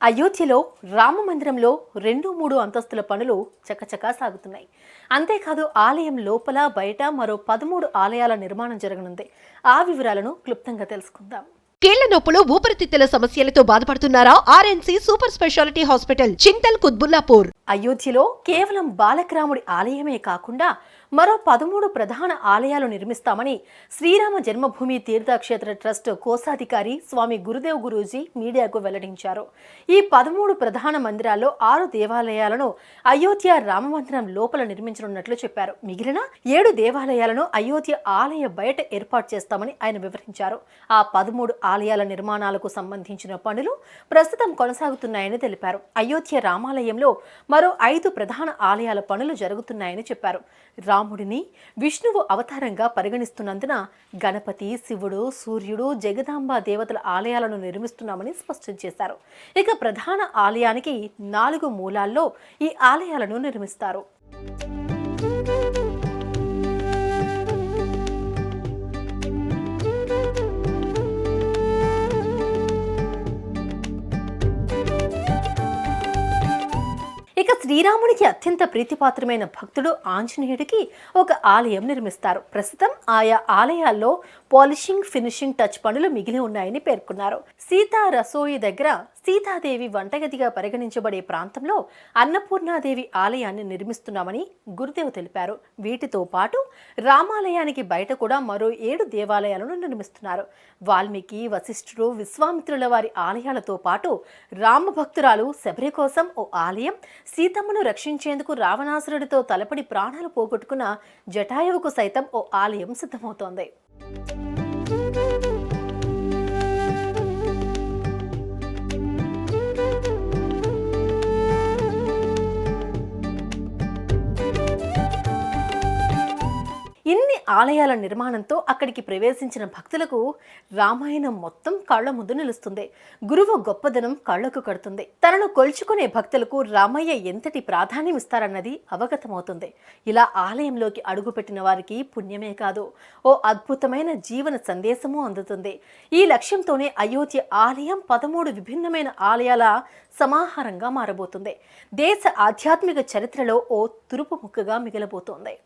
అయోధ్యలో రామ మందిరంలో 2-3 అంతస్తుల పనులు చకచకా సాగుతున్నాయి. అంతేకాదు ఆలయం లోపల బయట మరో 13 ఆలయాల నిర్మాణం జరగనుంది. ఆ వివరాలను క్లుప్తంగా తెలుసుకుందాం. కీళ్ల నొప్పులు, ఊపిరితిత్తుల సమస్యలతో బాధపడుతున్నారా? RNC super speciality hospital, Chintal, Qutbullapur. అయోధ్యలో కేవలం బాలకరాముడి ఆలయమే కాకుండా మరో 13 ప్రధాన ఆలయాలు నిర్మిస్తామని శ్రీరామ జన్మభూమి తీర్థక్షేత్ర ట్రస్ట్ కోశాధికారి స్వామి గురుదేవ్ గురూజీ మీడియాకు వెల్లడించారు. ఈ 13 ప్రధాన మందిరాల్లో 6 దేవాలయాలను అయోధ్య రామ మందిరం లోపల నిర్మించనున్నట్లు చెప్పారు. మిగిలిన 7 దేవాలయాలను అయోధ్య ఆలయ బయట ఏర్పాటు చేస్తామని ఆయన వివరించారు. ఆ 13 ఆలయాల నిర్మాణాలకు సంబంధించిన పనులు ప్రస్తుతం కొనసాగుతున్నాయని తెలిపారు. అయోధ్య రామాలయంలో మరో 5 ప్రధాన ఆలయాల పనులు జరుగుతున్నాయని చెప్పారు. రాముడిని విష్ణువు అవతారంగా పరిగణిస్తున్నందున గణపతి, శివుడు, సూర్యుడు, జగదాంబ దేవతల ఆలయాలను నిర్మిస్తున్నామని స్పష్టం చేశారు. ఇక ప్రధాన ఆలయానికి 4 మూలాల్లో ఈ ఆలయాలను నిర్మిస్తారు. ఇక శ్రీరాముడికి అత్యంత ప్రీతిపాత్రమైన భక్తుడు ఆంజనేయుడికి ఒక ఆలయం నిర్మిస్తారు. ప్రస్తుతం ఆయా ఆలయాల్లో పాలిషింగ్, ఫినిషింగ్ టచ్ పనులు మిగిలి ఉన్నాయని పేర్కొన్నారు. సీతా రసోయి దగ్గర సీతాదేవి వంటగదిగా పరిగణించబడే ప్రాంతంలో అన్నపూర్ణాదేవి ఆలయాన్ని నిర్మిస్తున్నామని గురుదేవ్ తెలిపారు. వీటితో పాటు రామాలయానికి బయట కూడా మరో 7 దేవాలయాలను నిర్మిస్తున్నారు. వాల్మీకి, వశిష్ఠుడు, విశ్వామిత్రుల వారి ఆలయాలతో పాటు రామ భక్తురాలు శబరి కోసం ఓ ఆలయం, సీతమ్మను రక్షించేందుకు రావణాసురుడితో తలపడి ప్రాణాలు పోగొట్టుకున్న జటాయువుకు సైతం ఓ ఆలయం సిద్ధమవుతోంది. ఇన్ని ఆలయాల నిర్మాణంతో అక్కడికి ప్రవేశించిన భక్తులకు రామాయణం మొత్తం కళ్ల ముందు నిలుస్తుంది. గురువు గొప్పదనం కళ్లకు కడుతుంది. తనను కొల్చుకునే భక్తులకు రామయ్య ఎంతటి ప్రాధాన్యం ఇస్తారన్నది అవగతమవుతుంది. ఇలా ఆలయంలోకి అడుగుపెట్టిన వారికి పుణ్యమే కాదు, ఓ అద్భుతమైన జీవన సందేశము అందుతుంది. ఈ లక్ష్యంతోనే అయోధ్య ఆలయం 13 విభిన్నమైన ఆలయాల సమాహారంగా మారబోతుంది. దేశ ఆధ్యాత్మిక చరిత్రలో ఓ తురుపు ముక్కగా మిగలబోతోంది.